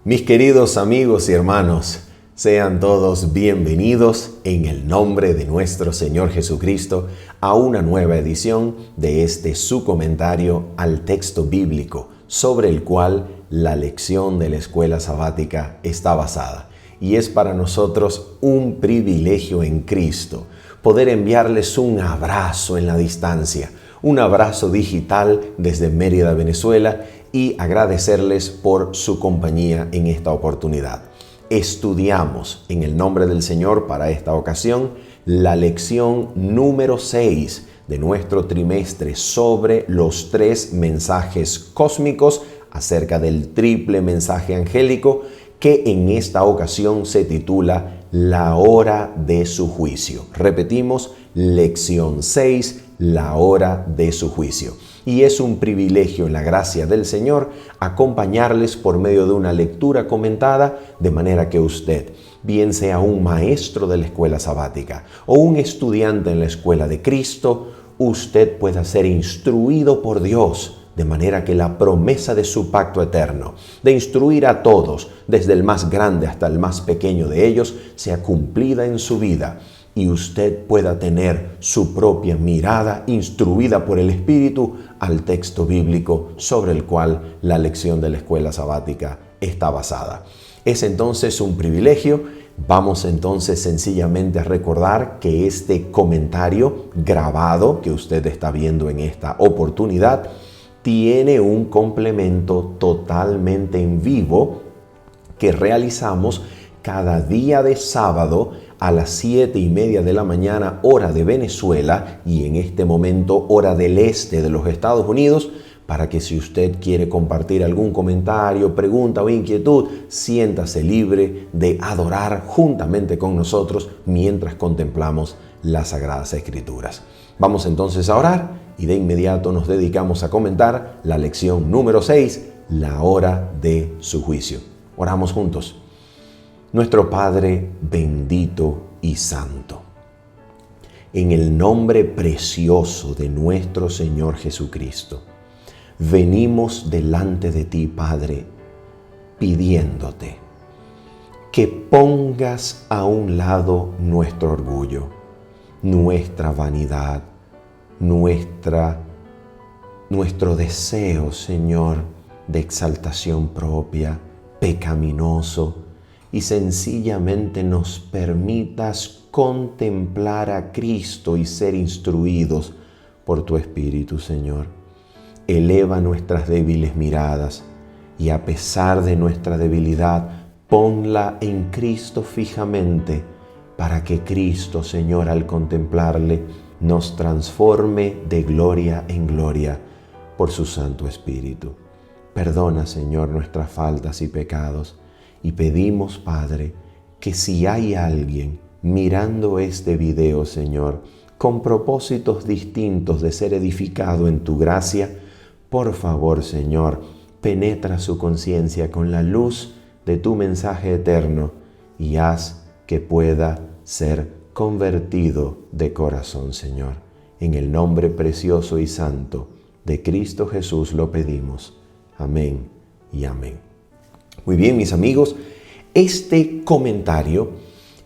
Mis queridos amigos y hermanos, sean todos bienvenidos en el nombre de nuestro Señor Jesucristo a una nueva edición de su comentario al texto bíblico sobre el cual la lección de la escuela sabática está basada. Y es para nosotros un privilegio en Cristo poder enviarles un abrazo en la distancia, un abrazo digital desde Mérida, Venezuela, y agradecerles por su compañía en esta oportunidad. Estudiamos en el nombre del Señor para esta ocasión la lección número 6 de nuestro trimestre sobre los 3 mensajes cósmicos acerca del triple mensaje angélico, que en esta ocasión se titula La hora de su juicio. Repetimos, lección 6, la hora de su juicio. Y es un privilegio en la gracia del Señor acompañarles por medio de una lectura comentada, de manera que usted, bien sea un maestro de la escuela sabática o un estudiante en la escuela de Cristo, usted pueda ser instruido por Dios, de manera que la promesa de su pacto eterno, de instruir a todos, desde el más grande hasta el más pequeño de ellos, sea cumplida en su vida y usted pueda tener su propia mirada instruida por el Espíritu al texto bíblico sobre el cual la lección de la escuela sabática está basada. Es entonces un privilegio. Vamos entonces sencillamente a recordar que este comentario grabado que usted está viendo en esta oportunidad tiene un complemento totalmente en vivo que realizamos cada día de sábado a las 7:30 de la mañana, hora de Venezuela, y en este momento hora del este de los Estados Unidos, para que si usted quiere compartir algún comentario, pregunta o inquietud, siéntase libre de adorar juntamente con nosotros mientras contemplamos las Sagradas Escrituras. Vamos entonces a orar y de inmediato nos dedicamos a comentar la lección número 6, la hora de su juicio. Oramos juntos. Nuestro Padre bendito y santo, en el nombre precioso de nuestro Señor Jesucristo, venimos delante de ti, Padre, pidiéndote que pongas a un lado nuestro orgullo, nuestra vanidad, nuestro deseo, Señor, de exaltación propia, pecaminoso, y sencillamente nos permitas contemplar a Cristo y ser instruidos por tu Espíritu, Señor. Eleva nuestras débiles miradas y a pesar de nuestra debilidad, ponla en Cristo fijamente, para que Cristo, Señor, al contemplarle, nos transforme de gloria en gloria por su Santo Espíritu. Perdona, Señor, nuestras faltas y pecados. Y pedimos, Padre, que si hay alguien mirando este video, Señor, con propósitos distintos de ser edificado en tu gracia, por favor, Señor, penetra su conciencia con la luz de tu mensaje eterno y haz que pueda ser convertido de corazón, Señor. En el nombre precioso y santo de Cristo Jesús lo pedimos. Amén y amén. Muy bien, mis amigos, este comentario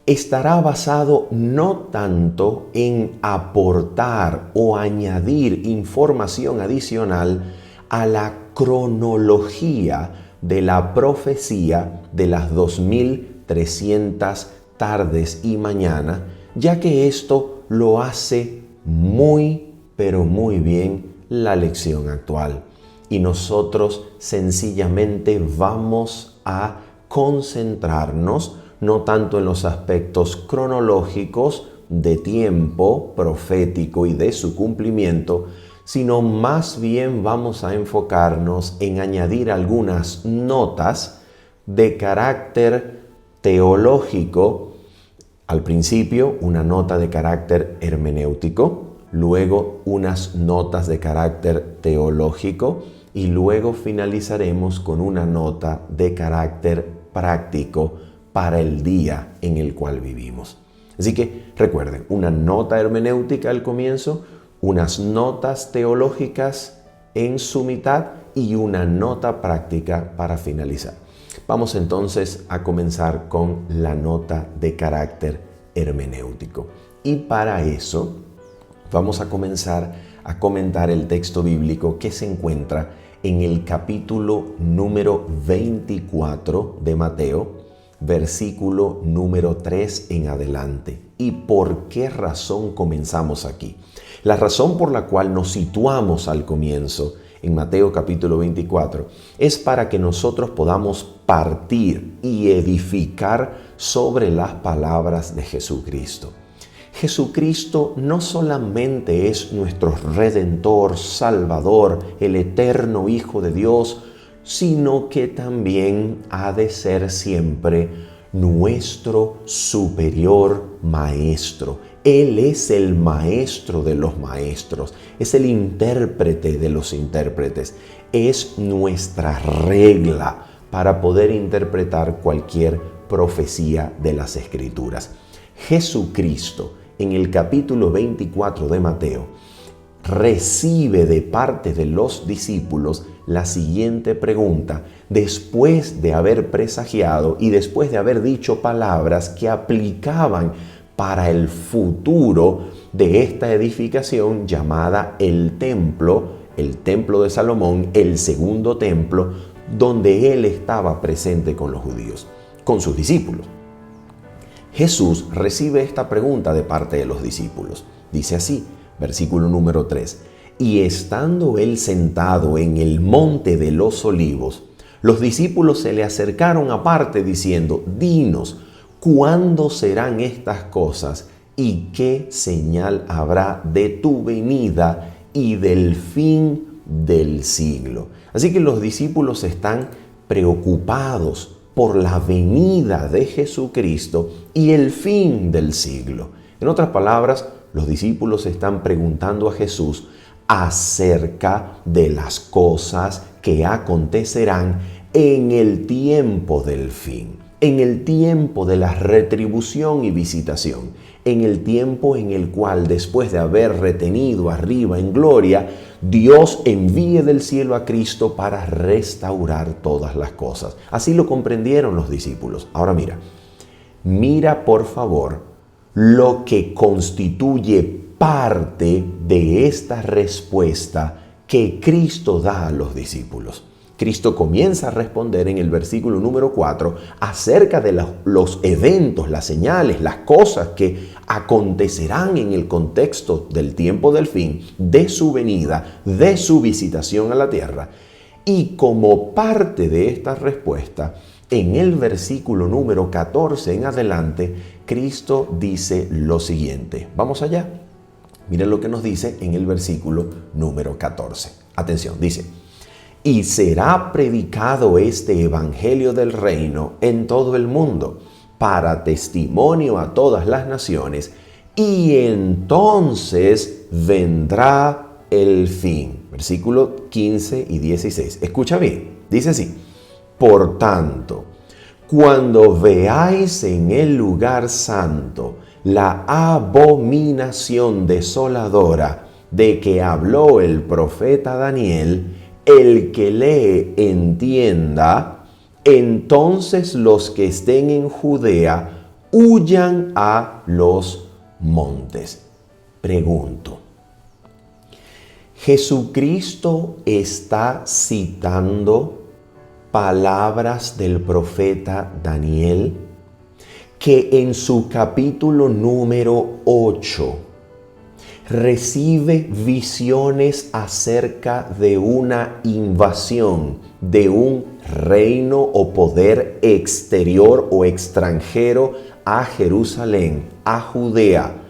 estará basado no tanto en aportar o añadir información adicional a la cronología de la profecía de las 2300 tardes y mañana, ya que esto lo hace muy, pero muy bien la lección actual. Y nosotros sencillamente vamos a concentrarnos no tanto en los aspectos cronológicos de tiempo profético y de su cumplimiento, sino más bien vamos a enfocarnos en añadir algunas notas de carácter teológico. Al principio, una nota de carácter hermenéutico, luego unas notas de carácter teológico, y luego finalizaremos con una nota de carácter práctico para el día en el cual vivimos. Así que recuerden, una nota hermenéutica al comienzo, unas notas teológicas en su mitad y una nota práctica para finalizar. Vamos entonces a comenzar con la nota de carácter hermenéutico. Y para eso vamos a comenzar a comentar el texto bíblico que se encuentra en el capítulo número 24 de Mateo, versículo número 3 en adelante. ¿Y por qué razón comenzamos aquí? La razón por la cual nos situamos al comienzo en Mateo capítulo 24 es para que nosotros podamos partir y edificar sobre las palabras de Jesucristo. Jesucristo no solamente es nuestro Redentor, Salvador, el eterno Hijo de Dios, sino que también ha de ser siempre nuestro superior maestro. Él es el maestro de los maestros, es el intérprete de los intérpretes, es nuestra regla para poder interpretar cualquier profecía de las Escrituras. Jesucristo, en el capítulo 24 de Mateo, recibe de parte de los discípulos la siguiente pregunta, después de haber presagiado y después de haber dicho palabras que aplicaban para el futuro de esta edificación llamada el templo de Salomón, el segundo templo, donde él estaba presente con los judíos, con sus discípulos. Jesús recibe esta pregunta de parte de los discípulos. Dice así, versículo número 3. Y estando él sentado en el monte de los olivos, los discípulos se le acercaron aparte diciendo, dinos, ¿cuándo serán estas cosas y qué señal habrá de tu venida y del fin del siglo? Así que los discípulos están preocupados por la venida de Jesucristo y el fin del siglo. En otras palabras, los discípulos están preguntando a Jesús acerca de las cosas que acontecerán en el tiempo del fin, en el tiempo de la retribución y visitación, en el tiempo en el cual, después de haber retenido arriba en gloria, Dios envíe del cielo a Cristo para restaurar todas las cosas. Así lo comprendieron los discípulos. Ahora mira por favor lo que constituye parte de esta respuesta que Cristo da a los discípulos. Cristo comienza a responder en el versículo número 4 acerca de los eventos, las señales, las cosas que acontecerán en el contexto del tiempo del fin, de su venida, de su visitación a la tierra. Y como parte de esta respuesta, en el versículo número 14 en adelante, Cristo dice lo siguiente. Vamos allá. Miren lo que nos dice en el versículo número 14. Atención, dice: y será predicado este evangelio del reino en todo el mundo, para testimonio a todas las naciones, y entonces vendrá el fin. Versículo 15 y 16. Escucha bien, dice así: por tanto, cuando veáis en el lugar santo la abominación desoladora de que habló el profeta Daniel, el que lee entienda, entonces los que estén en Judea huyan a los montes. Pregunto, ¿Jesucristo está citando palabras del profeta Daniel, que en su capítulo número 8 recibe visiones acerca de una invasión de un reino o poder exterior o extranjero a Jerusalén, a Judea?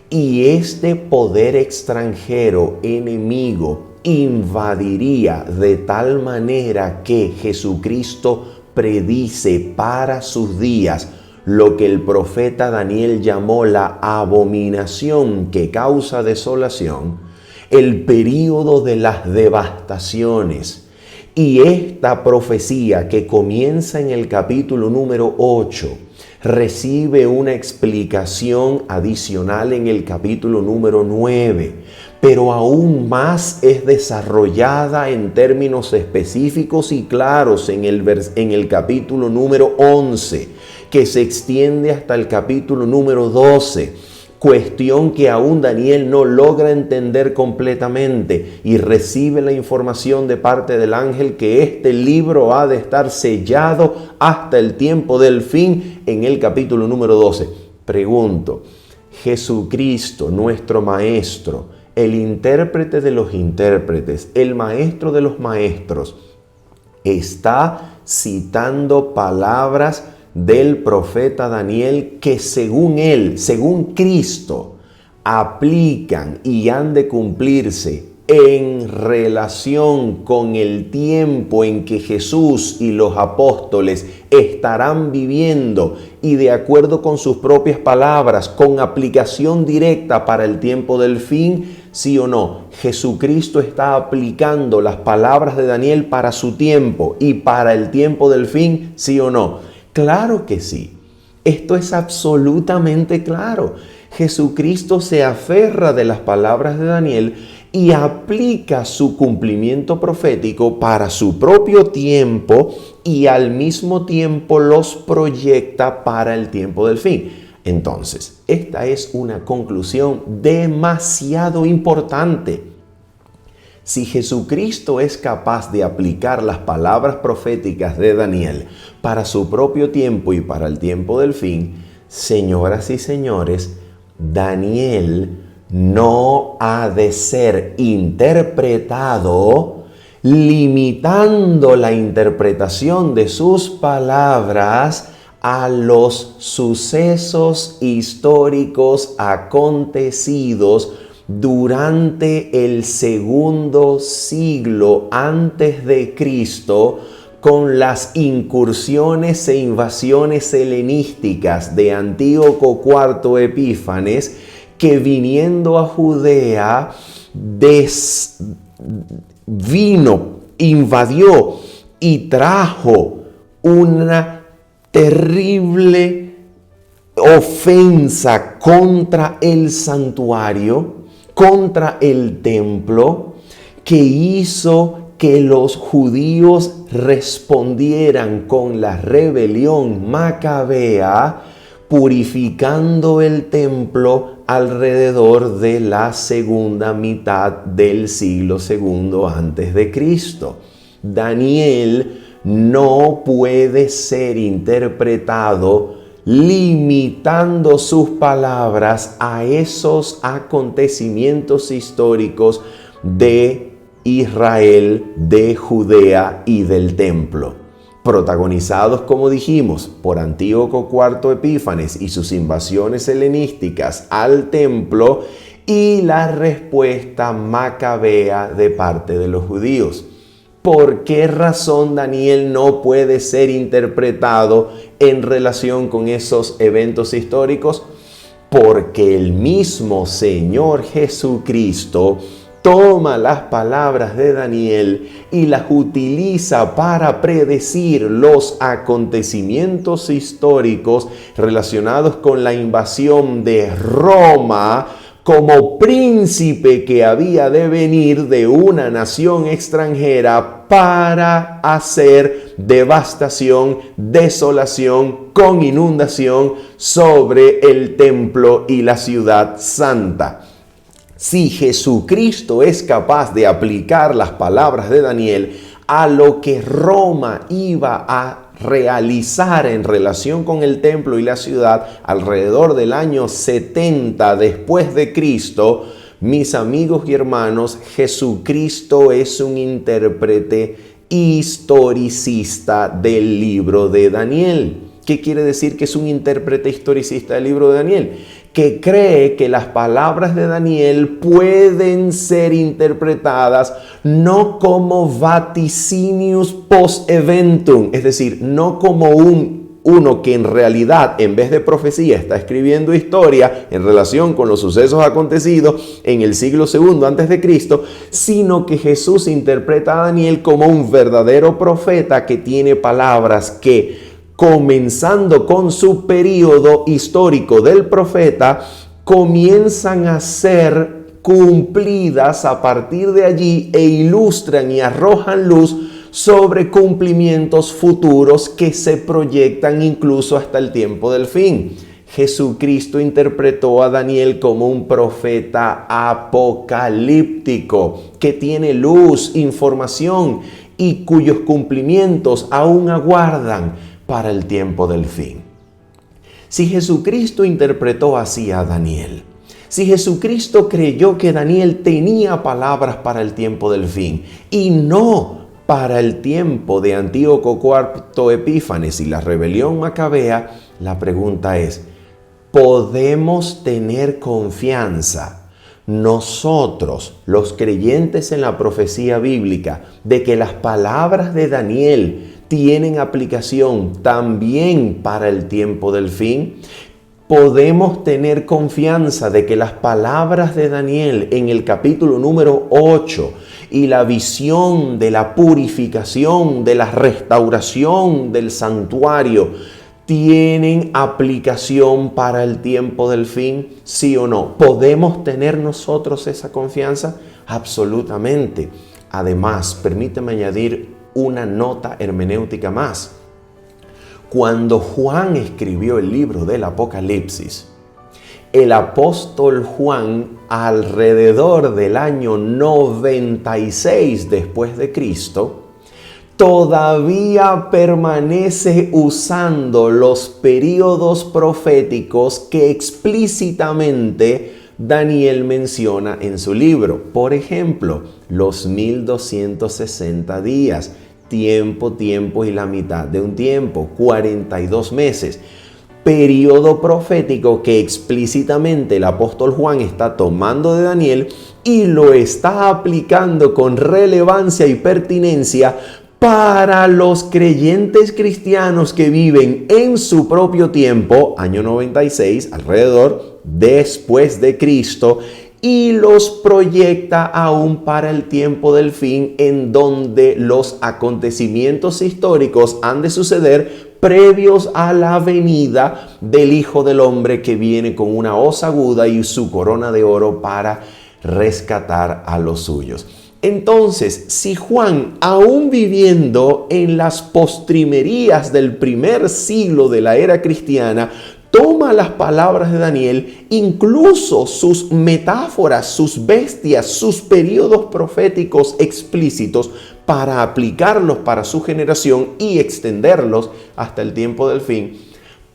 Y este poder extranjero enemigo invadiría de tal manera que Jesucristo predice para sus días lo que el profeta Daniel llamó la abominación que causa desolación, el período de las devastaciones. Y esta profecía que comienza en el capítulo número 8 recibe una explicación adicional en el capítulo número 9, pero aún más es desarrollada en términos específicos y claros en el capítulo número 11, que se extiende hasta el capítulo número 12. Cuestión que aún Daniel no logra entender completamente y recibe la información de parte del ángel que este libro ha de estar sellado hasta el tiempo del fin en el capítulo número 12. Pregunto, Jesucristo, nuestro Maestro, el intérprete de los intérpretes, el maestro de los maestros, está citando palabras del profeta Daniel que según él, según Cristo, aplican y han de cumplirse en relación con el tiempo en que Jesús y los apóstoles estarán viviendo y de acuerdo con sus propias palabras, con aplicación directa para el tiempo del fin, ¿sí o no? Jesucristo está aplicando las palabras de Daniel para su tiempo y para el tiempo del fin, ¿sí o no? Claro que sí. Esto es absolutamente claro. Jesucristo se aferra de las palabras de Daniel y aplica su cumplimiento profético para su propio tiempo y al mismo tiempo los proyecta para el tiempo del fin. Entonces, esta es una conclusión demasiado importante. Si Jesucristo es capaz de aplicar las palabras proféticas de Daniel para su propio tiempo y para el tiempo del fin, señoras y señores, Daniel no ha de ser interpretado limitando la interpretación de sus palabras a los sucesos históricos acontecidos durante el segundo siglo antes de Cristo, con las incursiones e invasiones helenísticas de Antíoco IV Epífanes, que viniendo a Judea invadió y trajo una terrible ofensa contra el santuario, contra el templo, que hizo que los judíos respondieran con la rebelión macabea, purificando el templo alrededor de la segunda mitad del siglo II antes de Cristo. Daniel no puede ser interpretado limitando sus palabras a esos acontecimientos históricos de Israel, de Judea y del templo, protagonizados, como dijimos, por Antíoco IV Epífanes y sus invasiones helenísticas al templo y la respuesta macabea de parte de los judíos. ¿Por qué razón Daniel no puede ser interpretado en relación con esos eventos históricos? Porque el mismo Señor Jesucristo toma las palabras de Daniel y las utiliza para predecir los acontecimientos históricos relacionados con la invasión de Roma como príncipe que había de venir de una nación extranjera para hacer devastación, desolación, con inundación sobre el templo y la ciudad santa. Si Jesucristo es capaz de aplicar las palabras de Daniel a lo que Roma iba a realizar en relación con el templo y la ciudad alrededor del año 70 después de Cristo, mis amigos y hermanos, Jesucristo es un intérprete historicista del libro de Daniel. ¿Qué quiere decir que es un intérprete historicista del libro de Daniel? Que cree que las palabras de Daniel pueden ser interpretadas no como vaticinius post eventum, es decir, no como uno que en realidad, en vez de profecía, está escribiendo historia en relación con los sucesos acontecidos en el siglo II antes de Cristo, sino que Jesús interpreta a Daniel como un verdadero profeta que tiene palabras que, comenzando con su periodo histórico del profeta, comienzan a ser cumplidas a partir de allí e ilustran y arrojan luz sobre cumplimientos futuros que se proyectan incluso hasta el tiempo del fin. Jesucristo interpretó a Daniel como un profeta apocalíptico que tiene luz, información y cuyos cumplimientos aún aguardan para el tiempo del fin. Si Jesucristo interpretó así a Daniel, si Jesucristo creyó que Daniel tenía palabras para el tiempo del fin y no para el tiempo de Antíoco IV Epífanes y la rebelión macabea, la pregunta es, ¿podemos tener confianza nosotros, los creyentes en la profecía bíblica, de que las palabras de Daniel tienen aplicación también para el tiempo del fin? Podemos tener confianza de que las palabras de Daniel en el capítulo número 8 y la visión de la purificación, de la restauración del santuario, tienen aplicación para el tiempo del fin, ¿sí o no? ¿Podemos tener nosotros esa confianza? Absolutamente. Además, permíteme añadir una nota hermenéutica más. Cuando Juan escribió el libro del Apocalipsis, el apóstol Juan, alrededor del año 96 después de Cristo, todavía permanece usando los períodos proféticos que explícitamente Daniel menciona en su libro. Por ejemplo, los 1260 días, tiempo y la mitad de un tiempo, 42 meses. Periodo profético que explícitamente el apóstol Juan está tomando de Daniel y lo está aplicando con relevancia y pertinencia para los creyentes cristianos que viven en su propio tiempo, año 96, alrededor, después de Cristo, y los proyecta aún para el tiempo del fin, en donde los acontecimientos históricos han de suceder previos a la venida del Hijo del Hombre, que viene con una hoz aguda y su corona de oro para rescatar a los suyos. Entonces, si Juan, aún viviendo en las postrimerías del primer siglo de la era cristiana, toma las palabras de Daniel, incluso sus metáforas, sus bestias, sus periodos proféticos explícitos, para aplicarlos para su generación y extenderlos hasta el tiempo del fin,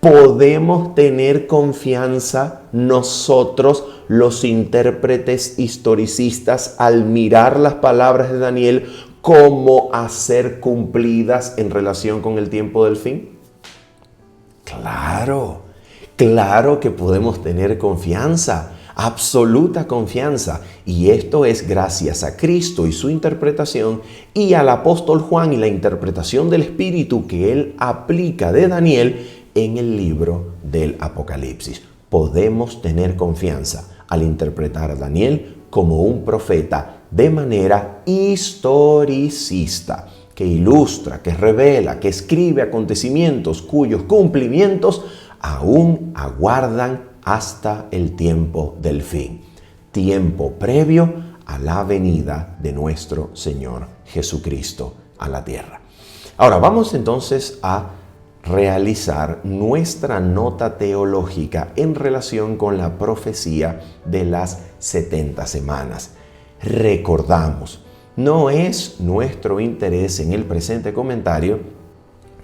podemos tener confianza nosotros, los intérpretes historicistas, al mirar las palabras de Daniel como a ser cumplidas en relación con el tiempo del fin. Claro que podemos tener confianza, absoluta confianza, y esto es gracias a Cristo y su interpretación, y al apóstol Juan y la interpretación del Espíritu que él aplica de Daniel en el libro del Apocalipsis. Podemos tener confianza al interpretar a Daniel como un profeta de manera historicista, que ilustra, que revela, que escribe acontecimientos cuyos cumplimientos aún aguardan hasta el tiempo del fin, tiempo previo a la venida de nuestro Señor Jesucristo a la tierra. Ahora vamos entonces a realizar nuestra nota teológica en relación con la profecía de las 70 semanas. Recordamos, no es nuestro interés en el presente comentario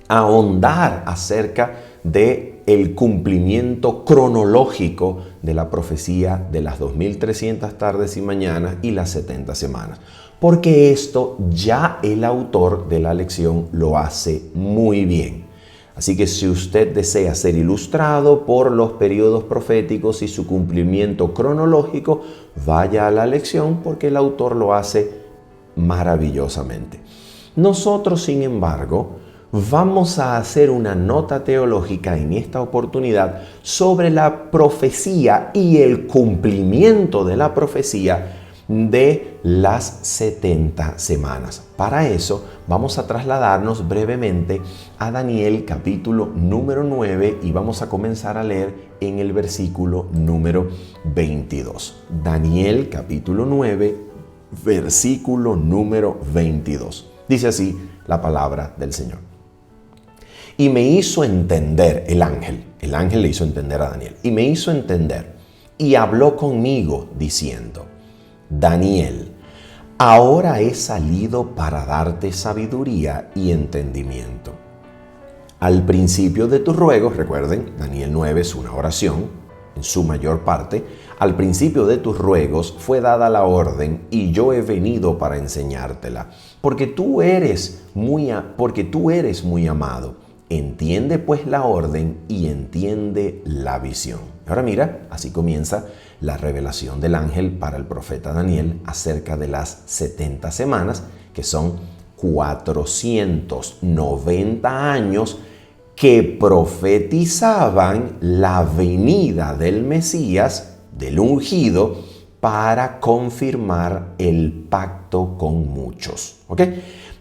ahondar acerca de el cumplimiento cronológico de la profecía de las 2300 tardes y mañanas y las 70 semanas, porque esto ya el autor de la lección lo hace muy bien. Así que si usted desea ser ilustrado por los periodos proféticos y su cumplimiento cronológico, vaya a la lección porque el autor lo hace maravillosamente. Nosotros, sin embargo, vamos a hacer una nota teológica en esta oportunidad sobre la profecía y el cumplimiento de la profecía de las 70 semanas. Para eso vamos a trasladarnos brevemente a Daniel capítulo número 9 y vamos a comenzar a leer en el versículo número 22. Daniel capítulo 9, versículo número 22. Dice así la palabra del Señor. Y me hizo entender el ángel le hizo entender a Daniel, y me hizo entender, y habló conmigo diciendo: Daniel, ahora he salido para darte sabiduría y entendimiento. Al principio de tus ruegos, recuerden, Daniel 9 es una oración, en su mayor parte, al principio de tus ruegos fue dada la orden y yo he venido para enseñártela, porque tú eres muy amado. Entiende pues la orden y entiende la visión. Ahora mira, así comienza la revelación del ángel para el profeta Daniel acerca de las 70 semanas, que son 490 años que profetizaban la venida del Mesías, del ungido, para confirmar el pacto con muchos. ¿Ok?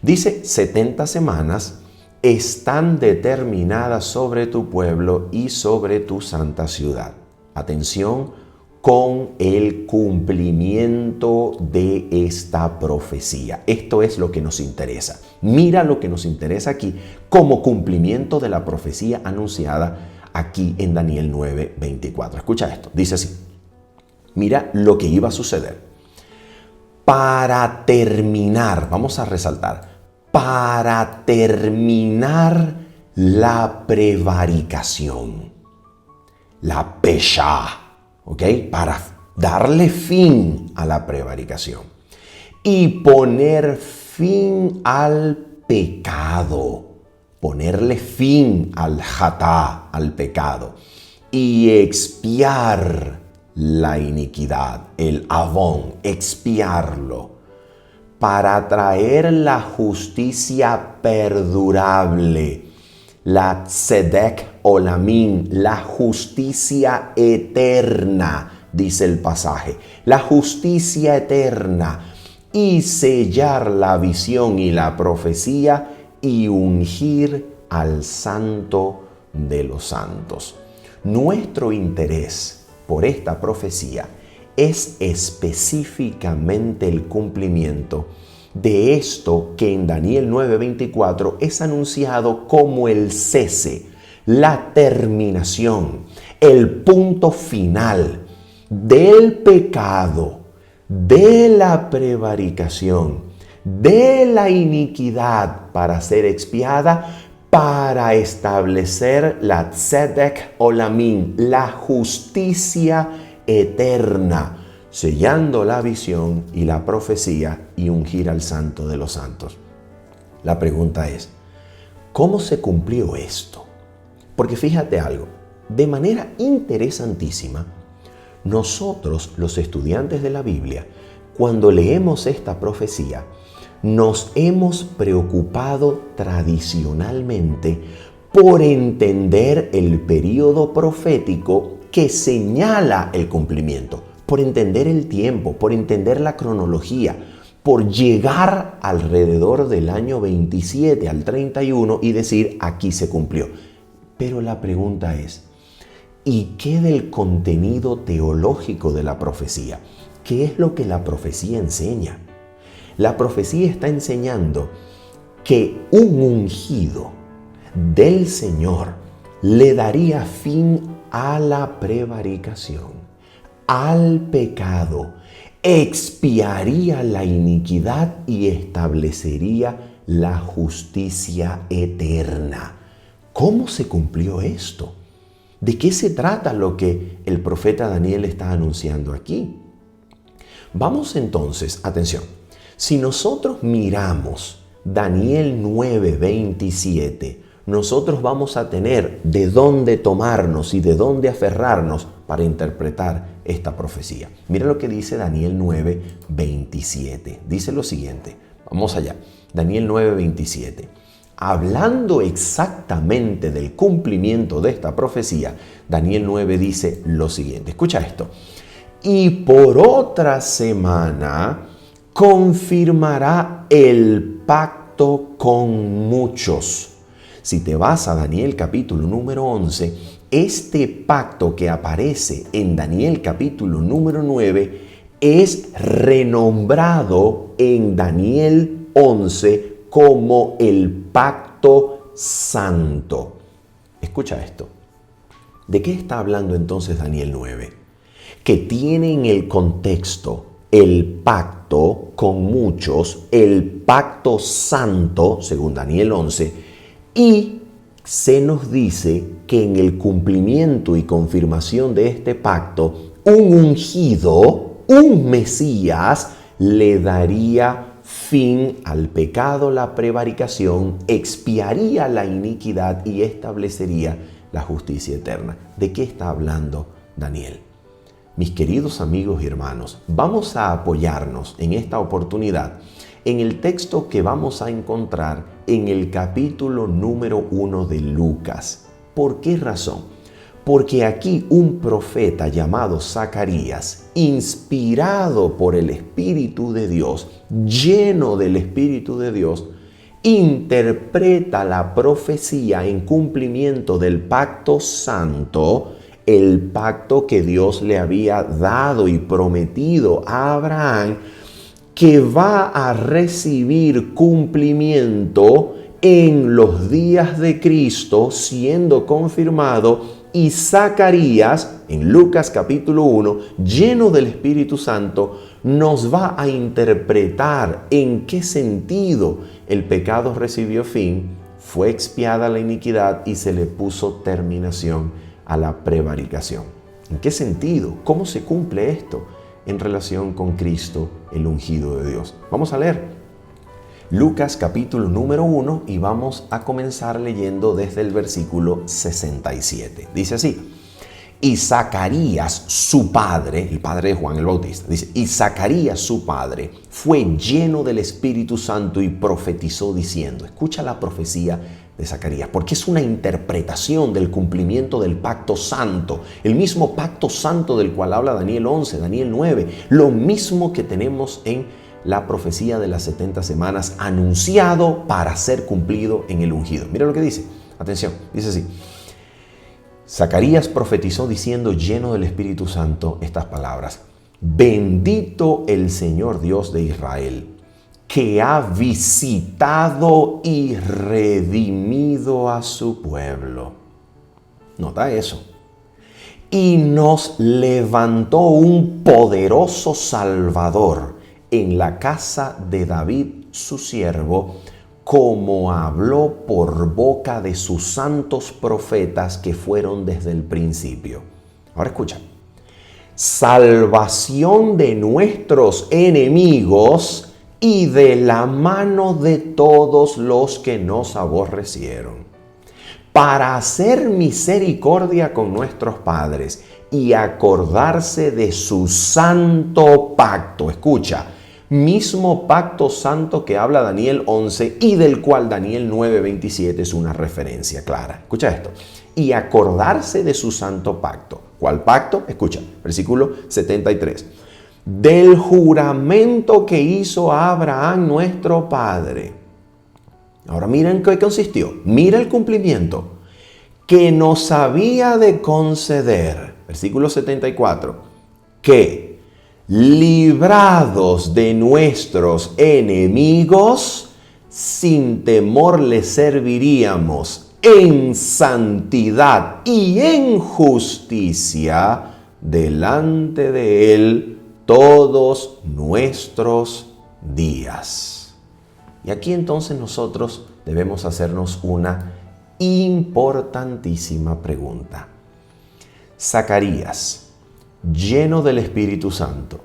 Dice 70 semanas están determinadas sobre tu pueblo y sobre tu santa ciudad. Atención con el cumplimiento de esta profecía. Esto es lo que nos interesa. Mira lo que nos interesa aquí como cumplimiento de la profecía anunciada aquí en Daniel 9:24. Escucha esto, dice así. Mira lo que iba a suceder. Para terminar, vamos a resaltar, para terminar la prevaricación, la pesha, ¿ok? Para darle fin a la prevaricación y poner fin al pecado, ponerle fin al hatá, al pecado, y expiar la iniquidad, el avón, expiarlo, para traer la justicia perdurable, la tzedek olamim, la justicia eterna, dice el pasaje, la justicia eterna, y sellar la visión y la profecía y ungir al Santo de los Santos. Nuestro interés por esta profecía es específicamente el cumplimiento de esto que en Daniel 9:24 es anunciado como el cese, la terminación, el punto final del pecado, de la prevaricación, de la iniquidad para ser expiada, para establecer la tzedek olamim, la justicia eterna, sellando la visión y la profecía y ungir al Santo de los Santos. La pregunta es, ¿cómo se cumplió esto? Porque fíjate algo, de manera interesantísima, nosotros, los estudiantes de la Biblia, cuando leemos esta profecía, nos hemos preocupado tradicionalmente por entender el período profético que señala el cumplimiento, por entender el tiempo, por entender la cronología, por llegar alrededor del año 27 al 31 y decir, aquí se cumplió. Pero la pregunta es, ¿y qué del contenido teológico de la profecía? ¿Qué es lo que la profecía enseña? La profecía está enseñando que un ungido del Señor le daría fin a la prevaricación, al pecado, expiaría la iniquidad y establecería la justicia eterna. ¿Cómo se cumplió esto? ¿De qué se trata lo que el profeta Daniel está anunciando aquí? Vamos entonces, atención, si nosotros miramos Daniel 9:27, nosotros vamos a tener de dónde tomarnos y de dónde aferrarnos para interpretar esta profecía. Mira lo que dice Daniel 9:27. Dice lo siguiente, vamos allá, Daniel 9:27. Hablando exactamente del cumplimiento de esta profecía, Daniel 9 dice lo siguiente. Escucha esto. y por otra semana confirmará el pacto con muchos. Si te vas a Daniel capítulo número 11, este pacto que aparece en Daniel capítulo número 9 es renombrado en Daniel 11 como el pacto santo. Escucha esto. ¿De qué está hablando entonces Daniel 9? Que tiene en el contexto el pacto con muchos, el pacto santo, según Daniel 11, y se nos dice que en el cumplimiento y confirmación de este pacto, un ungido, un Mesías, le daría fin al pecado, la prevaricación, expiaría la iniquidad y establecería la justicia eterna. ¿De qué está hablando Daniel? Mis queridos amigos y hermanos, vamos a apoyarnos en esta oportunidad en el texto que vamos a encontrar en el capítulo número 1 de Lucas. ¿Por qué razón? Porque aquí un profeta llamado Zacarías, inspirado por el Espíritu de Dios, lleno del Espíritu de Dios, interpreta la profecía en cumplimiento del pacto santo, el pacto que Dios le había dado y prometido a Abraham, que va a recibir cumplimiento en los días de Cristo, siendo confirmado. Y Zacarías, en Lucas capítulo 1, lleno del Espíritu Santo, nos va a interpretar en qué sentido el pecado recibió fin, fue expiada la iniquidad y se le puso terminación a la prevaricación. ¿En qué sentido? ¿Cómo se cumple esto en relación con Cristo, el ungido de Dios? Vamos a leer Lucas capítulo número 1 y vamos a comenzar leyendo desde el versículo 67. Dice así: y Zacarías, su padre, el padre de Juan el Bautista, dice, y Zacarías, su padre, fue lleno del Espíritu Santo y profetizó diciendo, escucha la profecía de Zacarías, porque es una interpretación del cumplimiento del pacto santo, el mismo pacto santo del cual habla Daniel 11, Daniel 9, lo mismo que tenemos en la profecía de las 70 semanas, anunciado para ser cumplido en el ungido. Mira lo que dice, atención, dice así: Zacarías profetizó diciendo, lleno del Espíritu Santo, estas palabras: bendito el Señor Dios de Israel, que ha visitado y redimido a su pueblo. Nota eso. Y nos levantó un poderoso Salvador en la casa de David, su siervo, como habló por boca de sus santos profetas que fueron desde el principio. Ahora escucha. Salvación de nuestros enemigos y de la mano de todos los que nos aborrecieron, para hacer misericordia con nuestros padres y acordarse de su santo pacto. Escucha, mismo pacto santo que habla Daniel 11 y del cual Daniel 9:27 es una referencia clara. Escucha esto. Y acordarse de su santo pacto. ¿Cuál pacto? Escucha, versículo 73. Del juramento que hizo a Abraham nuestro padre. Ahora mira en qué consistió. Mira el cumplimiento. Que nos había de conceder. Versículo 74. Que librados de nuestros enemigos, sin temor les serviríamos en santidad y en justicia delante de Él todos nuestros días. Y aquí entonces nosotros debemos hacernos una importantísima pregunta. Zacarías, lleno del Espíritu Santo,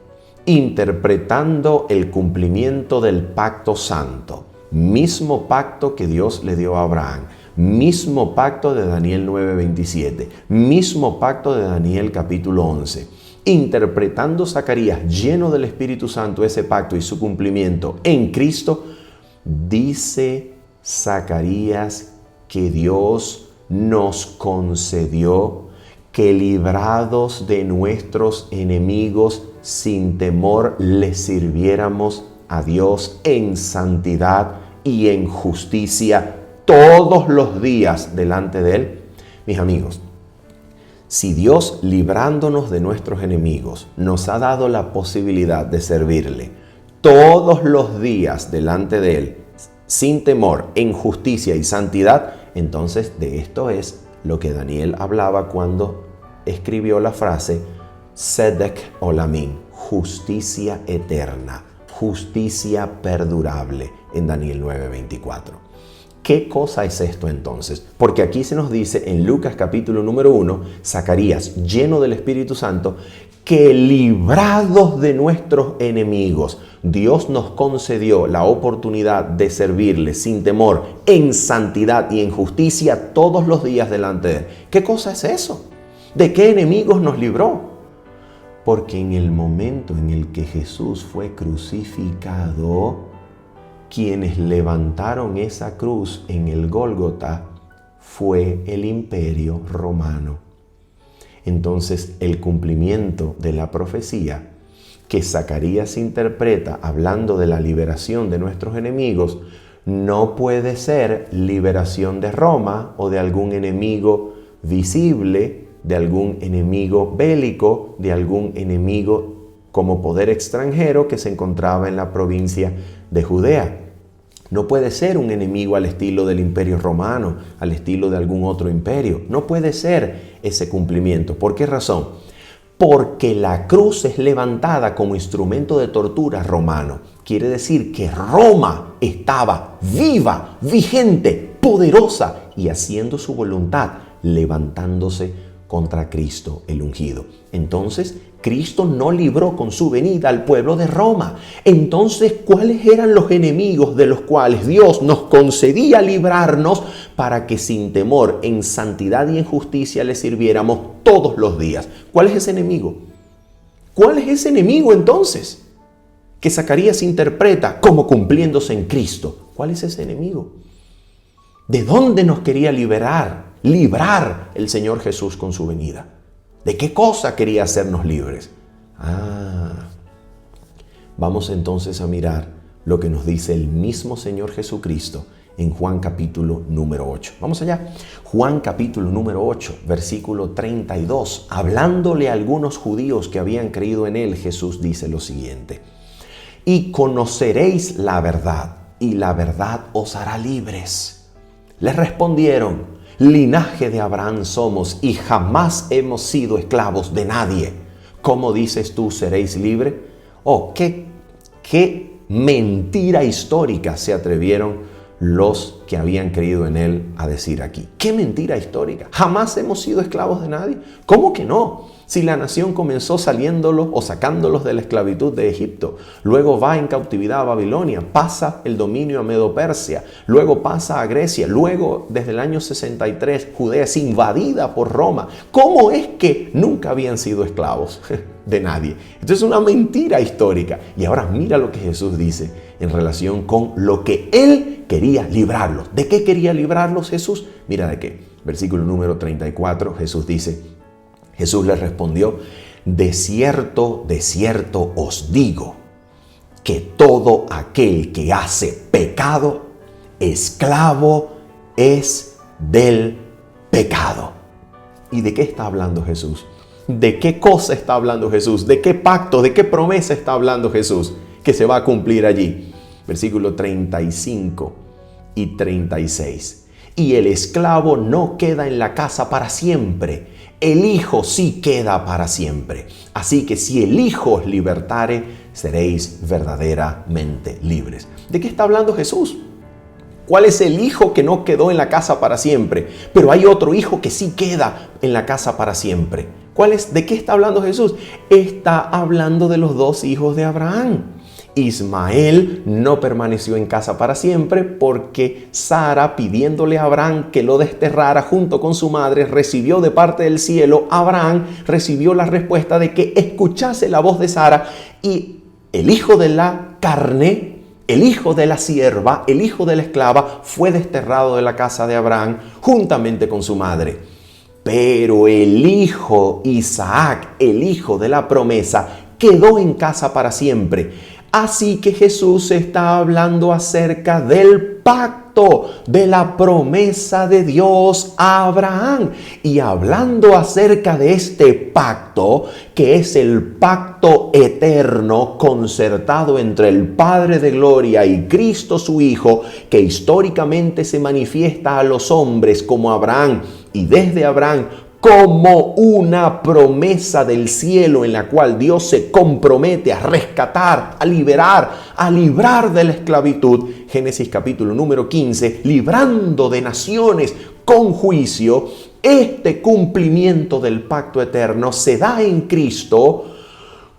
interpretando el cumplimiento del pacto santo, mismo pacto que Dios le dio a Abraham, mismo pacto de Daniel 9:27, mismo pacto de Daniel capítulo 11, interpretando Zacarías, lleno del Espíritu Santo, ese pacto y su cumplimiento en Cristo, dice Zacarías que Dios nos concedió que librados de nuestros enemigos, sin temor le sirviéramos a Dios en santidad y en justicia todos los días delante de Él. Mis amigos, si Dios, librándonos de nuestros enemigos, nos ha dado la posibilidad de servirle todos los días delante de Él, sin temor, en justicia y santidad, entonces de esto es lo que Daniel hablaba cuando escribió la frase Tzedek Olamim, justicia eterna, justicia perdurable, en Daniel 9:24. ¿Qué cosa es esto entonces? Porque aquí se nos dice en Lucas capítulo número 1, Zacarías, lleno del Espíritu Santo, que librados de nuestros enemigos, Dios nos concedió la oportunidad de servirle sin temor, en santidad y en justicia todos los días delante de Él. ¿Qué cosa es eso? ¿De qué enemigos nos libró? Porque en el momento en el que Jesús fue crucificado, quienes levantaron esa cruz en el Gólgota fue el Imperio Romano. Entonces, el cumplimiento de la profecía que Zacarías interpreta hablando de la liberación de nuestros enemigos no puede ser liberación de Roma o de algún enemigo visible, de algún enemigo bélico, de algún enemigo como poder extranjero que se encontraba en la provincia de Judea. No puede ser un enemigo al estilo del Imperio Romano, al estilo de algún otro imperio. No puede ser ese cumplimiento. ¿Por qué razón? Porque la cruz es levantada como instrumento de tortura romano. Quiere decir que Roma estaba viva, vigente, poderosa y haciendo su voluntad, levantándose contra Cristo el ungido. Entonces, Cristo no libró con su venida al pueblo de Roma. Entonces, ¿cuáles eran los enemigos de los cuales Dios nos concedía librarnos para que sin temor, en santidad y en justicia le sirviéramos todos los días? ¿Cuál es ese enemigo? ¿Cuál es ese enemigo entonces? Que Zacarías interpreta como cumpliéndose en Cristo. ¿Cuál es ese enemigo? ¿De dónde nos quería librar el Señor Jesús con su venida? ¿De qué cosa quería hacernos libres? Vamos entonces a mirar lo que nos dice el mismo Señor Jesucristo en Juan capítulo número 8. Vamos allá. Juan capítulo número 8, versículo 32. Hablándole a algunos judíos que habían creído en Él, Jesús dice lo siguiente: y conoceréis la verdad, y la verdad os hará libres. Les respondieron: linaje de Abraham somos y jamás hemos sido esclavos de nadie. ¿Cómo dices tú seréis libres? Oh, qué mentira histórica se atrevieron los que habían creído en Él a decir aquí. ¡Qué mentira histórica! Jamás hemos sido esclavos de nadie. ¿Cómo que no? Si la nación comenzó saliéndolos o sacándolos de la esclavitud de Egipto, luego va en cautividad a Babilonia, pasa el dominio a Medo-Persia, luego pasa a Grecia, luego desde el año 63 Judea es invadida por Roma. ¿Cómo es que nunca habían sido esclavos de nadie? Esto es una mentira histórica. Y ahora mira lo que Jesús dice en relación con lo que Él quería librarlos. ¿De qué quería librarlos Jesús? Mira de qué. Versículo número 34, Jesús les respondió: de cierto os digo, que todo aquel que hace pecado, esclavo es del pecado. ¿Y de qué está hablando Jesús? ¿De qué cosa está hablando Jesús? ¿De qué pacto, de qué promesa está hablando Jesús que se va a cumplir allí? Versículo 35 y 36. Y el esclavo no queda en la casa para siempre, el Hijo sí queda para siempre. Así que si el Hijo os libertare, seréis verdaderamente libres. ¿De qué está hablando Jesús? ¿Cuál es el hijo que no quedó en la casa para siempre? Pero hay otro hijo que sí queda en la casa para siempre. ¿De qué está hablando Jesús? Está hablando de los dos hijos de Abraham. Ismael no permaneció en casa para siempre porque Sara, pidiéndole a Abraham que lo desterrara junto con su madre, recibió de parte del cielo, Abraham recibió la respuesta de que escuchase la voz de Sara, y el hijo de la carne, el hijo de la sierva, el hijo de la esclava fue desterrado de la casa de Abraham juntamente con su madre. Pero el hijo Isaac, el hijo de la promesa, quedó en casa para siempre. Así que Jesús está hablando acerca del pacto, de la promesa de Dios a Abraham. Y hablando acerca de este pacto, que es el pacto eterno concertado entre el Padre de Gloria y Cristo su Hijo, que históricamente se manifiesta a los hombres como Abraham y desde Abraham como una promesa del cielo en la cual Dios se compromete a rescatar, a liberar, a librar de la esclavitud. Génesis capítulo número 15, librando de naciones con juicio. Este cumplimiento del pacto eterno se da en Cristo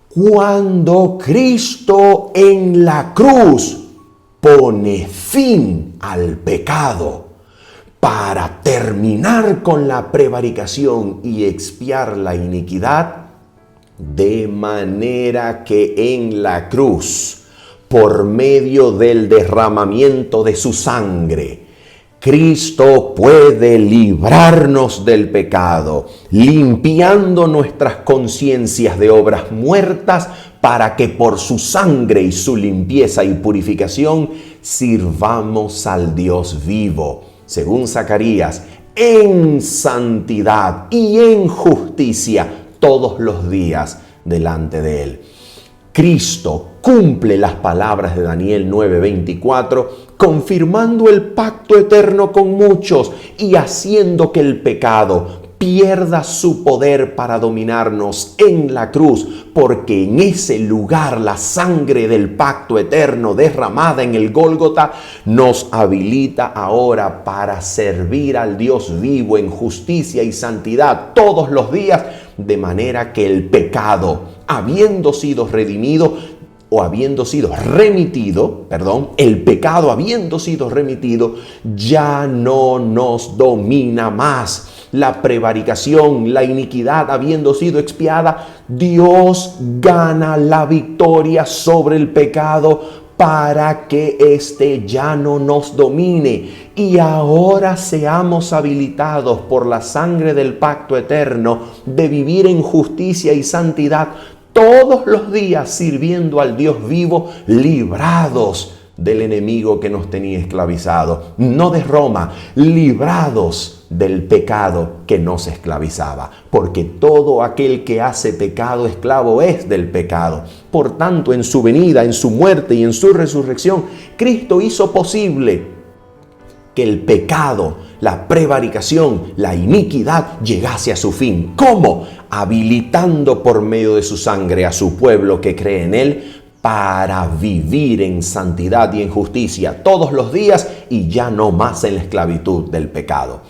cuando Cristo en la cruz pone fin al pecado para terminar con la prevaricación y expiar la iniquidad, de manera que en la cruz, por medio del derramamiento de su sangre, Cristo puede librarnos del pecado, limpiando nuestras conciencias de obras muertas, para que por su sangre y su limpieza y purificación sirvamos al Dios vivo. Según Zacarías, en santidad y en justicia todos los días delante de Él. Cristo cumple las palabras de Daniel 9:24, confirmando el pacto eterno con muchos y haciendo que el pecado pierda su poder para dominarnos en la cruz, porque en ese lugar la sangre del pacto eterno derramada en el Gólgota nos habilita ahora para servir al Dios vivo en justicia y santidad todos los días, de manera que el pecado, habiendo sido redimido, o habiendo sido remitido, el pecado habiendo sido remitido, ya no nos domina más. La prevaricación, la iniquidad habiendo sido expiada, Dios gana la victoria sobre el pecado para que éste ya no nos domine. Y ahora seamos habilitados por la sangre del pacto eterno de vivir en justicia y santidad todos los días, sirviendo al Dios vivo, librados del enemigo que nos tenía esclavizado, no de Roma, librados del pecado que nos esclavizaba, porque todo aquel que hace pecado esclavo es del pecado. Por tanto, en su venida, en su muerte y en su resurrección, Cristo hizo posible que el pecado, la prevaricación, la iniquidad llegase a su fin. ¿Cómo? Habilitando por medio de su sangre a su pueblo que cree en Él para vivir en santidad y en justicia todos los días y ya no más en la esclavitud del pecado.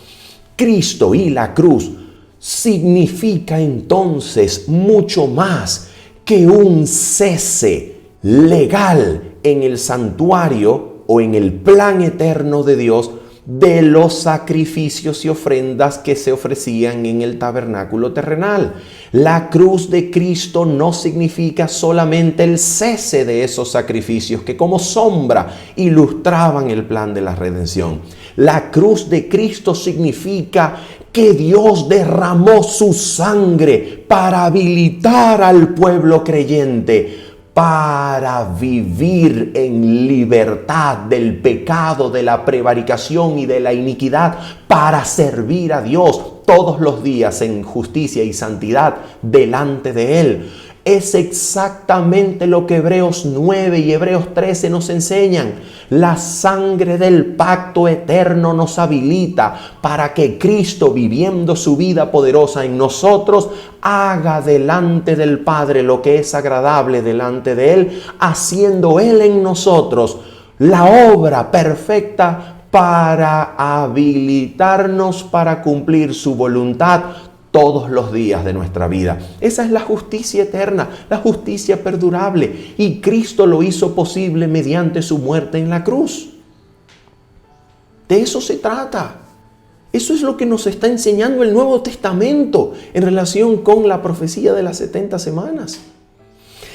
Cristo y la cruz significa entonces mucho más que un cese legal en el santuario o en el plan eterno de Dios de los sacrificios y ofrendas que se ofrecían en el tabernáculo terrenal. La cruz de Cristo no significa solamente el cese de esos sacrificios que como sombra ilustraban el plan de la redención. La cruz de Cristo significa que Dios derramó su sangre para habilitar al pueblo creyente para vivir en libertad del pecado, de la prevaricación y de la iniquidad, para servir a Dios todos los días en justicia y santidad delante de Él. Es exactamente lo que Hebreos 9 y Hebreos 13 nos enseñan. La sangre del pacto eterno nos habilita para que Cristo, viviendo su vida poderosa en nosotros, haga delante del Padre lo que es agradable delante de Él, haciendo Él en nosotros la obra perfecta para habilitarnos para cumplir su voluntad todos los días de nuestra vida. Esa es la justicia eterna, la justicia perdurable. Y Cristo lo hizo posible mediante su muerte en la cruz. De eso se trata. Eso es lo que nos está enseñando el Nuevo Testamento en relación con la profecía de las 70 semanas.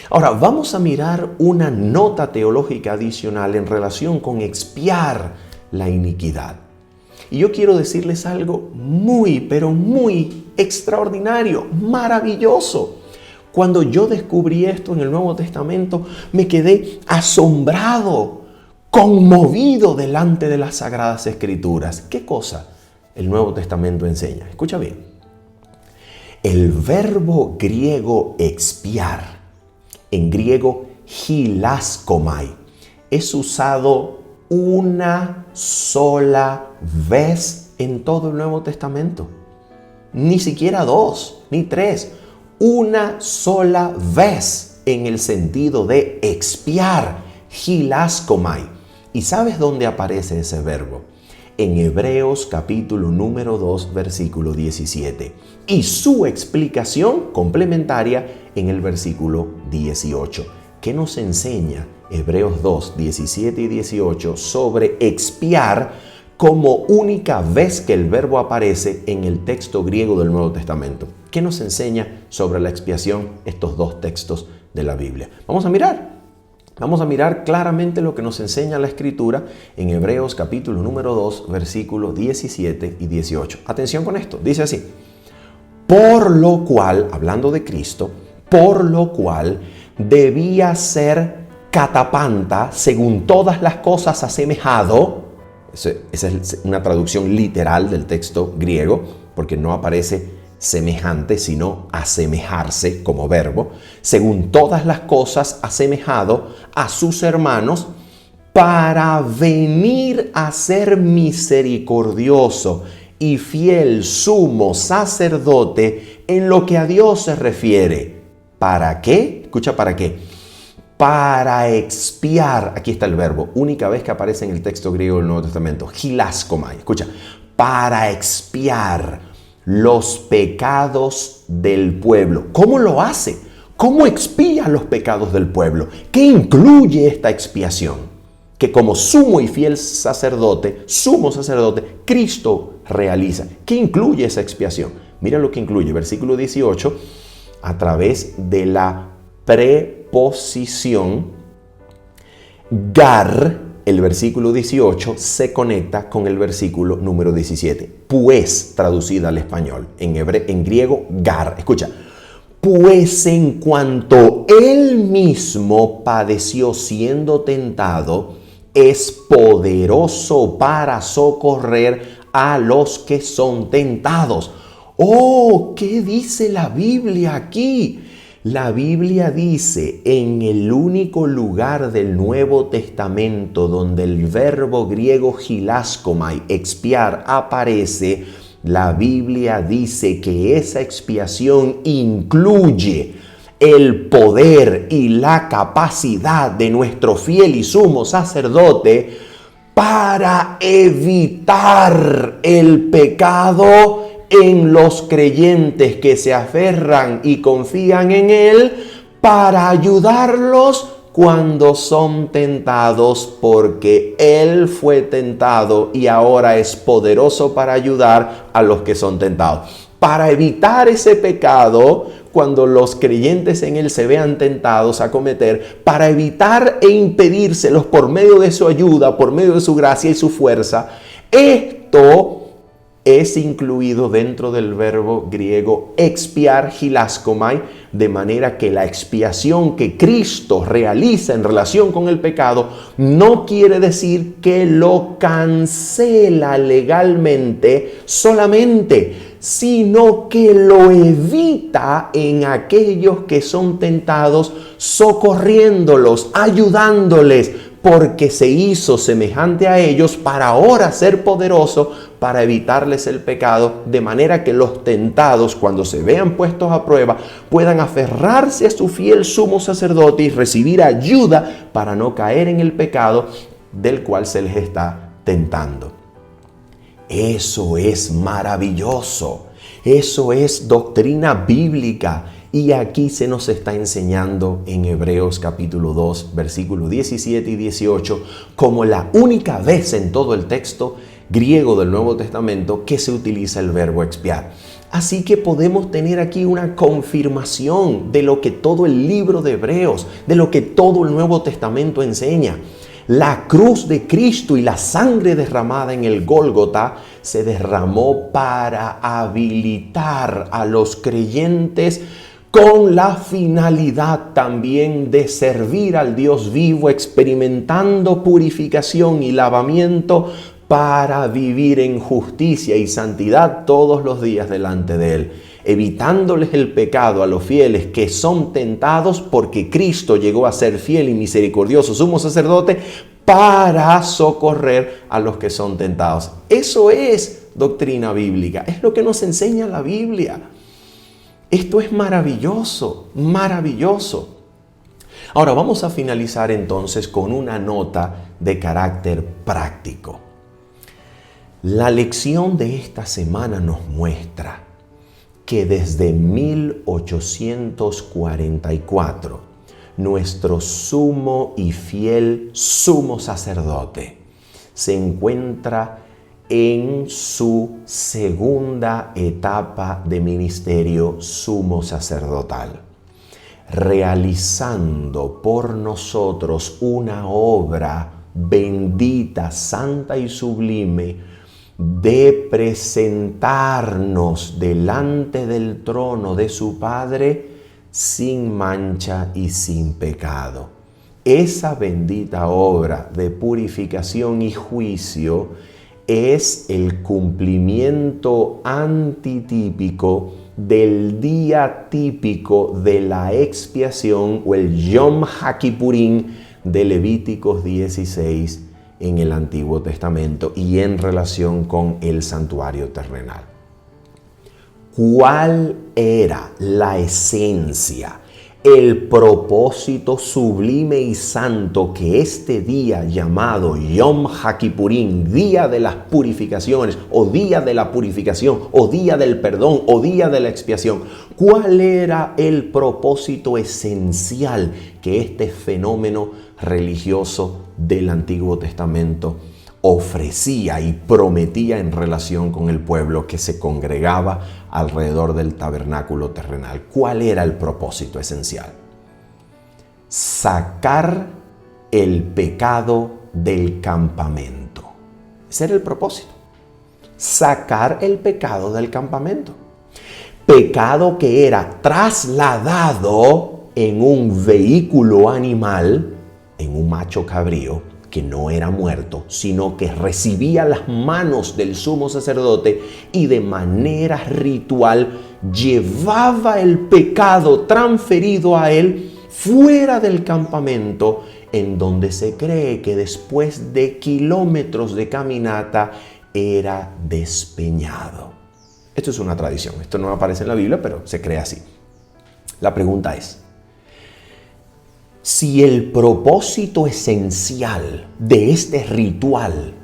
Ahora, vamos a mirar una nota teológica adicional en relación con expiar la iniquidad. Y yo quiero decirles algo muy, pero muy extraordinario, maravilloso. Cuando yo descubrí esto en el Nuevo Testamento, me quedé asombrado, conmovido delante de las Sagradas Escrituras. ¿Qué cosa el Nuevo Testamento enseña? Escucha bien. El verbo griego expiar, en griego hilaskomai, es usado una sola vez en todo el Nuevo Testamento. Ni siquiera 2, ni 3. Una sola vez en el sentido de expiar, hilaskomai. ¿Y sabes dónde aparece ese verbo? En Hebreos capítulo número 2, versículo 17. Y su explicación complementaria en el versículo 18. ¿Qué nos enseña Hebreos 2, 17 y 18 sobre expiar como única vez que el verbo aparece en el texto griego del Nuevo Testamento? ¿Qué nos enseña sobre la expiación estos dos textos de la Biblia? Vamos a mirar claramente lo que nos enseña la Escritura en Hebreos capítulo número 2, versículos 17 y 18. Atención con esto, dice así: por lo cual, hablando de Cristo, por lo cual debía ser catapanta, según todas las cosas asemejado. Esa es una traducción literal del texto griego, porque no aparece semejante, sino asemejarse como verbo. Según todas las cosas asemejado a sus hermanos, para venir a ser misericordioso y fiel sumo sacerdote en lo que a Dios se refiere. ¿Para qué? Escucha, ¿para qué? Para expiar, aquí está el verbo, única vez que aparece en el texto griego del Nuevo Testamento, hilaskomai. Escucha, para expiar los pecados del pueblo. ¿Cómo lo hace? ¿Cómo expía los pecados del pueblo? ¿Qué incluye esta expiación? Que como sumo y fiel sacerdote, sumo sacerdote, Cristo realiza. ¿Qué incluye esa expiación? Mira lo que incluye, versículo 18, a través de la preposición gar. El versículo 18 se conecta con el versículo número 17. Pues, traducida al español, en griego, gar. Escucha. Pues en cuanto él mismo padeció siendo tentado, es poderoso para socorrer a los que son tentados. Oh, ¿qué dice la Biblia aquí? La Biblia dice, en el único lugar del Nuevo Testamento donde el verbo griego hilaskomai, expiar, aparece, la Biblia dice que esa expiación incluye el poder y la capacidad de nuestro fiel y sumo sacerdote para evitar el pecado en los creyentes que se aferran y confían en Él, para ayudarlos cuando son tentados, porque Él fue tentado y ahora es poderoso para ayudar a los que son tentados. Para evitar ese pecado, cuando los creyentes en Él se vean tentados a cometer, para evitar e impedírselos por medio de su ayuda, por medio de su gracia y su fuerza, esto es incluido dentro del verbo griego expiar, hilaskomai, de manera que la expiación que Cristo realiza en relación con el pecado no quiere decir que lo cancela legalmente solamente, sino que lo evita en aquellos que son tentados, socorriéndolos, ayudándoles, porque se hizo semejante a ellos para ahora ser poderoso para evitarles el pecado, de manera que los tentados, cuando se vean puestos a prueba, puedan aferrarse a su fiel sumo sacerdote y recibir ayuda para no caer en el pecado del cual se les está tentando. Eso es maravilloso. Eso es doctrina bíblica. Y aquí se nos está enseñando en Hebreos capítulo 2, versículos 17 y 18, como la única vez en todo el texto griego del Nuevo Testamento que se utiliza el verbo expiar. Así que podemos tener aquí una confirmación de lo que todo el libro de Hebreos, de lo que todo el Nuevo Testamento enseña. La cruz de Cristo y la sangre derramada en el Gólgota se derramó para habilitar a los creyentes con la finalidad también de servir al Dios vivo, experimentando purificación y lavamiento para vivir en justicia y santidad todos los días delante de Él, evitándoles el pecado a los fieles que son tentados, porque Cristo llegó a ser fiel y misericordioso sumo sacerdote para socorrer a los que son tentados. Eso es doctrina bíblica, es lo que nos enseña la Biblia. Esto es maravilloso, maravilloso. Ahora vamos a finalizar entonces con una nota de carácter práctico. La lección de esta semana nos muestra que desde 1844, nuestro sumo y fiel sumo sacerdote se encuentra en su segunda etapa de ministerio sumo sacerdotal, realizando por nosotros una obra bendita, santa y sublime de presentarnos delante del trono de su Padre sin mancha y sin pecado. Esa bendita obra de purificación y juicio es el cumplimiento antitípico del día típico de la expiación o el Yom HaKippurim de Levíticos 16 en el Antiguo Testamento y en relación con el santuario terrenal. ¿Cuál era la esencia, el propósito sublime y santo que este día llamado Yom HaKippurim, día de las purificaciones, o día de la purificación, o día del perdón, o día de la expiación? ¿Cuál era el propósito esencial que este fenómeno religioso del Antiguo Testamento ofrecía y prometía en relación con el pueblo que se congregaba alrededor del tabernáculo terrenal? ¿Cuál era el propósito esencial? Sacar el pecado del campamento. Ese era el propósito. Sacar el pecado del campamento. Pecado que era trasladado en un vehículo animal, en un macho cabrío, que no era muerto, sino que recibía las manos del sumo sacerdote y de manera ritual llevaba el pecado transferido a él fuera del campamento, en donde se cree que después de kilómetros de caminata era despeñado. Esto es una tradición, esto no aparece en la Biblia, pero se cree así. La pregunta es, si el propósito esencial de este ritual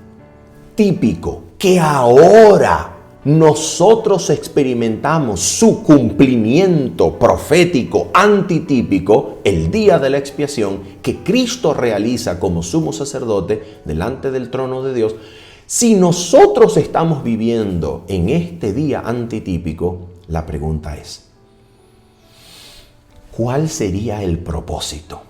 típico que ahora nosotros experimentamos su cumplimiento profético antitípico, el día de la expiación que Cristo realiza como sumo sacerdote delante del trono de Dios, si nosotros estamos viviendo en este día antitípico, la pregunta es, ¿cuál sería el propósito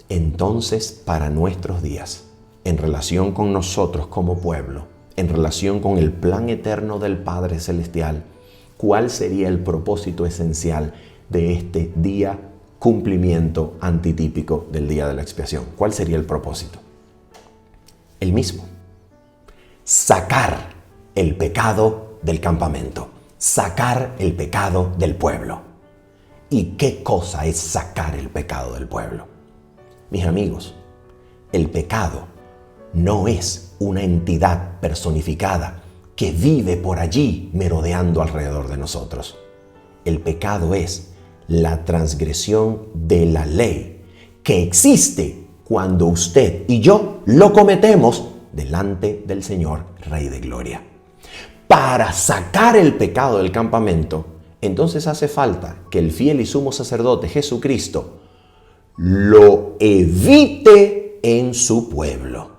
entonces para nuestros días en relación con nosotros como pueblo, en relación con el plan eterno del Padre Celestial? ¿Cuál sería el propósito esencial de este día cumplimiento antitípico del día de la expiación? ¿Cuál sería el propósito? El mismo. Sacar el pecado del campamento, sacar el pecado del pueblo. ¿Y qué cosa es sacar el pecado del pueblo? Mis amigos, el pecado no es una entidad personificada que vive por allí merodeando alrededor de nosotros. El pecado es la transgresión de la ley que existe cuando usted y yo lo cometemos delante del Señor Rey de Gloria. Para sacar el pecado del campamento, entonces hace falta que el fiel y sumo sacerdote Jesucristo lo evite en su pueblo.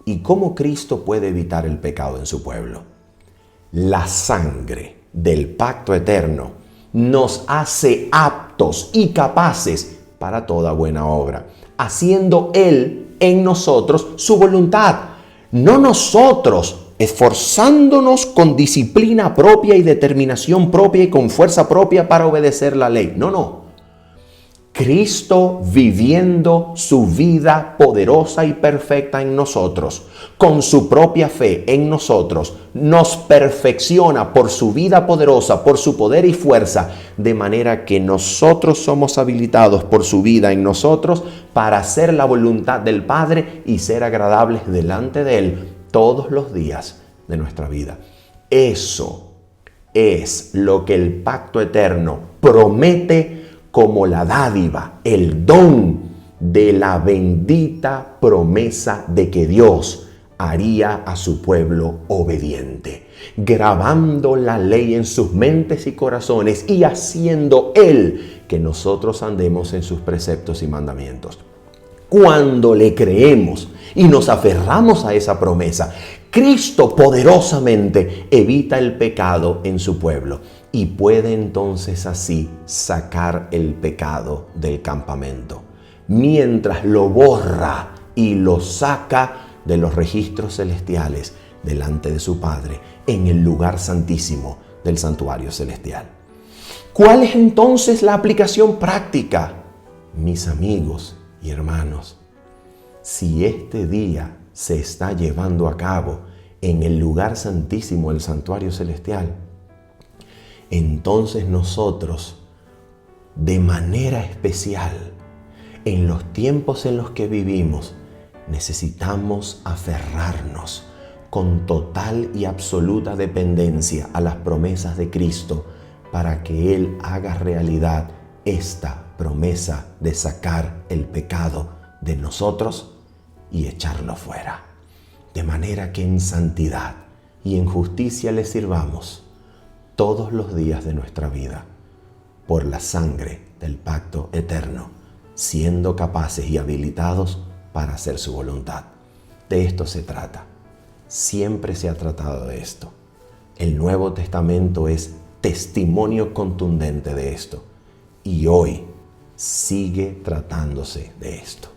¿Y cómo Cristo puede evitar el pecado en su pueblo? La sangre del pacto eterno nos hace aptos y capaces para toda buena obra, haciendo Él en nosotros su voluntad. No nosotros esforzándonos con disciplina propia y determinación propia y con fuerza propia para obedecer la ley. No. Cristo viviendo su vida poderosa y perfecta en nosotros, con su propia fe en nosotros, nos perfecciona por su vida poderosa, por su poder y fuerza, de manera que nosotros somos habilitados por su vida en nosotros para hacer la voluntad del Padre y ser agradables delante de Él todos los días de nuestra vida. Eso es lo que el pacto eterno promete como la dádiva, el don de la bendita promesa de que Dios haría a su pueblo obediente, grabando la ley en sus mentes y corazones y haciendo Él que nosotros andemos en sus preceptos y mandamientos. Cuando le creemos y nos aferramos a esa promesa, Cristo poderosamente evita el pecado en su pueblo y puede entonces así sacar el pecado del campamento, mientras lo borra y lo saca de los registros celestiales delante de su Padre en el lugar santísimo del santuario celestial. ¿Cuál es entonces la aplicación práctica? Mis amigos y hermanos, si este día se está llevando a cabo en el lugar santísimo del santuario celestial, entonces nosotros, de manera especial, en los tiempos en los que vivimos, necesitamos aferrarnos con total y absoluta dependencia a las promesas de Cristo para que Él haga realidad esta promesa de sacar el pecado de nosotros y echarlo fuera. De manera que en santidad y en justicia le sirvamos todos los días de nuestra vida por la sangre del pacto eterno, siendo capaces y habilitados para hacer su voluntad. De esto se trata. Siempre se ha tratado de esto. El Nuevo Testamento es testimonio contundente de esto. Y hoy sigue tratándose de esto.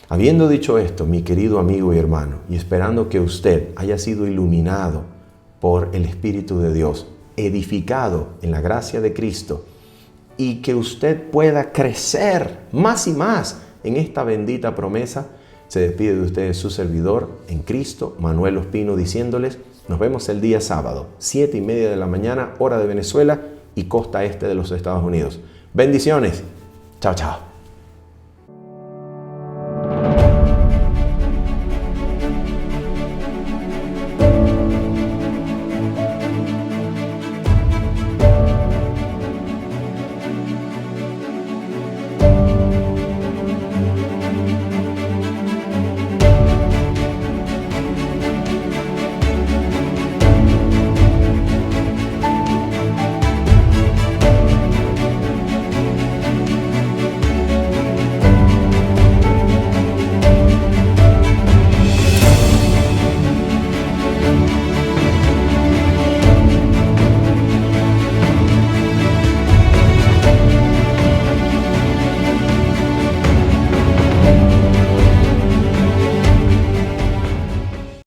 Habiendo dicho esto, mi querido amigo y hermano, y esperando que usted haya sido iluminado por el Espíritu de Dios, edificado en la gracia de Cristo, y que usted pueda crecer más y más en esta bendita promesa, se despide de ustedes su servidor en Cristo, Manuel Ospino, diciéndoles, nos vemos el día sábado, 7:30 de la mañana, hora de Venezuela y costa este de los Estados Unidos. Bendiciones. Chao, chao.